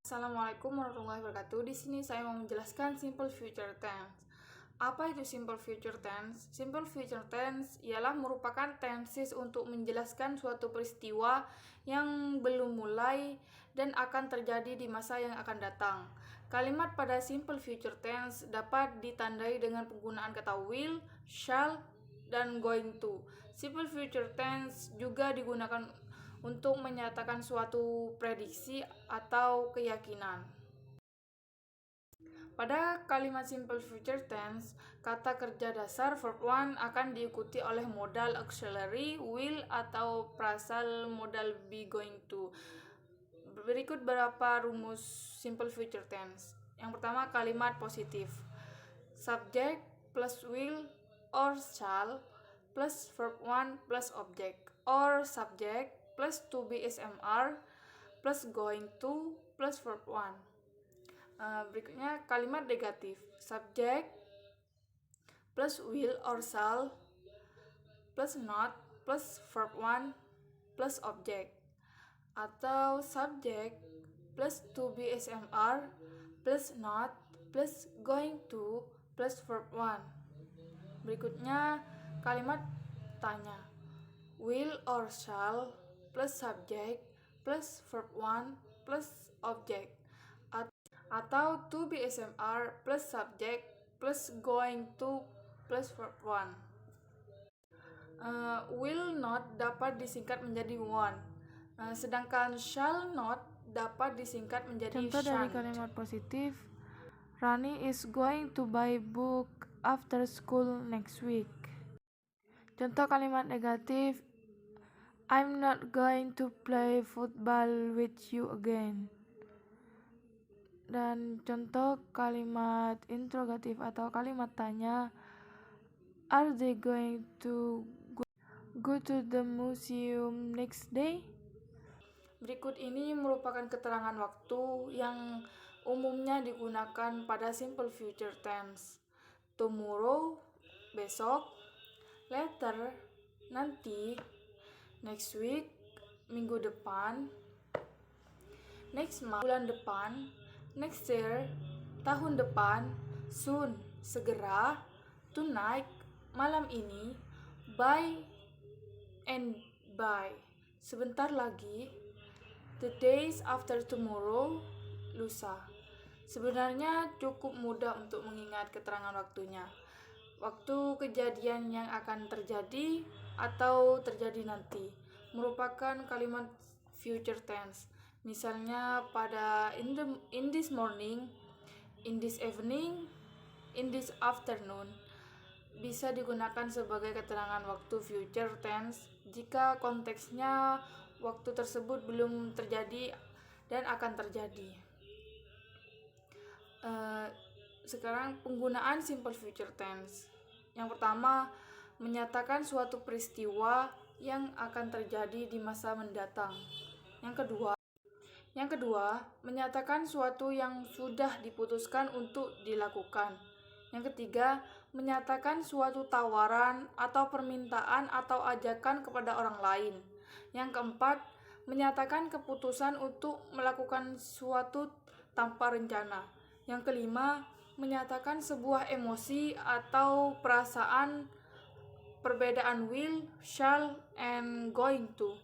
Assalamualaikum warahmatullahi wabarakatuh. Di sini saya mau menjelaskan simple future tense. Apa itu simple future tense? Simple future tense ialah merupakan tenses untuk menjelaskan suatu peristiwa yang belum mulai dan akan terjadi di masa yang akan datang. Kalimat pada simple future tense dapat ditandai dengan penggunaan kata will, shall, dan going to. Simple future tense juga digunakan untuk menyatakan suatu prediksi atau keyakinan. Pada kalimat simple future tense, kata kerja dasar verb 1 akan diikuti oleh modal auxiliary will atau phrasal modal be going to. Berikut beberapa rumus simple future tense. Yang pertama, kalimat positif. Subject plus will or shall plus verb 1 plus object, or subject plus to be SMR plus going to plus verb 1. Berikutnya kalimat negatif. Subject plus will or shall plus not plus verb 1 plus object, atau subject plus to be SMR plus not plus going to plus verb 1. Berikutnya kalimat tanya. Will or shall plus subject plus verb 1 plus object, atau to be SMR plus subject plus going to plus verb 1. Will not dapat disingkat menjadi want, sedangkan shall not dapat disingkat menjadi Contoh shan't. dari kalimat positif, Rani is going to buy book after school next week. Contoh kalimat negatif, I'm not going to play football with you again. Dan contoh kalimat interrogatif atau kalimat tanya, are they going to go to the museum next day? Berikut ini merupakan keterangan waktu yang umumnya digunakan pada simple future tense. Tomorrow, besok. Later, nanti. Next week, minggu depan. Next month, bulan depan. Next year, tahun depan. Soon, segera. Tonight, malam ini. By and by, sebentar lagi. The days after tomorrow, lusa. Sebenarnya cukup mudah untuk mengingat keterangan waktunya. Waktu kejadian yang akan terjadi atau terjadi nanti merupakan kalimat future tense. Misalnya pada in this morning, in this evening, in this afternoon bisa digunakan sebagai keterangan waktu future tense jika konteksnya waktu tersebut belum terjadi dan akan terjadi. Sekarang penggunaan simple future tense. Yang pertama, menyatakan suatu peristiwa yang akan terjadi di masa mendatang. Yang kedua, menyatakan suatu yang sudah diputuskan untuk dilakukan. Yang ketiga, menyatakan suatu tawaran atau permintaan atau ajakan kepada orang lain. Yang keempat, menyatakan keputusan untuk melakukan suatu tanpa rencana. Yang kelima, menyatakan sebuah emosi atau perasaan, perbedaan will, shall, and going to.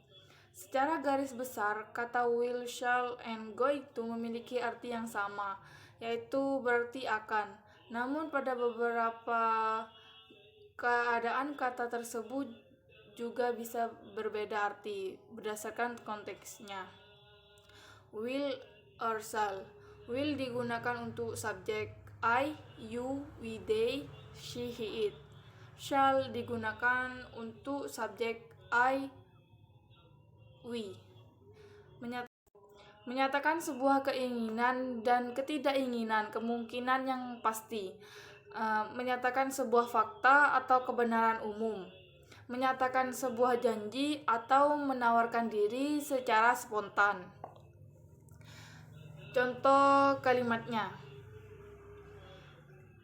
Secara garis besar, kata will, shall, and going to memiliki arti yang sama, yaitu berarti akan. Namun pada beberapa keadaan kata tersebut juga bisa berbeda arti berdasarkan konteksnya. Will or shall. Will digunakan untuk subjek I, you, we, they, she, he, it. Shall digunakan untuk subjek I, we. Menyatakan sebuah keinginan dan ketidakinginan, kemungkinan yang pasti. Menyatakan sebuah fakta atau kebenaran umum. Menyatakan sebuah janji atau menawarkan diri secara spontan. Contoh kalimatnya,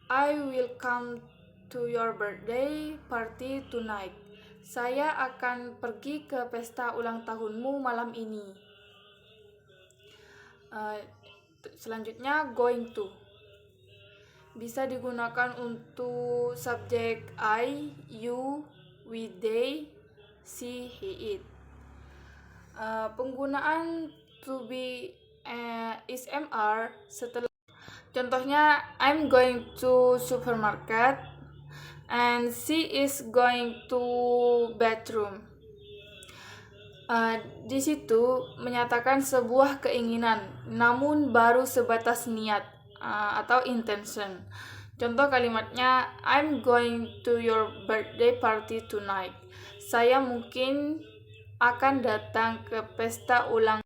I will come to your birthday party tonight. Saya akan pergi ke pesta ulang tahunmu malam ini. Selanjutnya going to. Bisa digunakan untuk subjek I, you, we, they, she, he, it. Penggunaan to be is MR setelah contohnya I'm going to supermarket and she is going to bathroom. Di situ menyatakan sebuah keinginan, namun baru sebatas niat atau intention. Contoh kalimatnya, I'm going to your birthday party tonight. Saya mungkin akan datang ke pesta ulang